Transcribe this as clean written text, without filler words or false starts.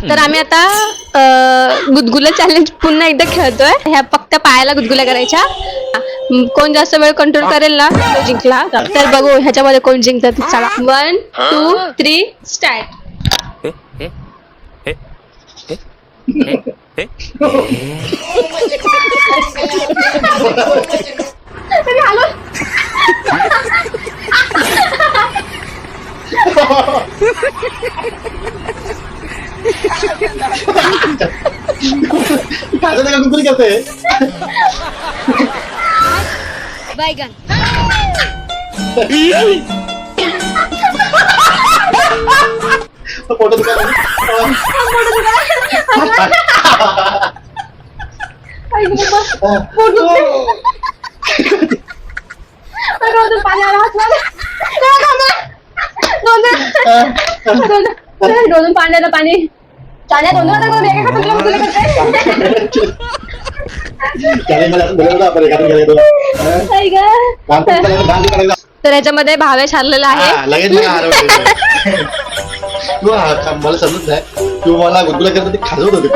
तर आम्ही आता गुदगुला चॅलेंज पुन्हा एकदा खेळतोय. ह्या फक्त पायाला गुदगुल्या करायच्या. कोण जास्त वेळ कंट्रोल करेल ना तो जिंकला. तर बघू ह्याच्यामध्ये कोण जिंकतात. चला 1 2 3 स्टार्ट. गुदगुली करते बैगन. फोटो दुकान डोळून पाण्याला पाणी चाल्या दोन तर याच्यामध्ये भावेश हरलेला आहे. लगेच मला समजत नाही तू मला गुदगुला करता ते खाजवत होते.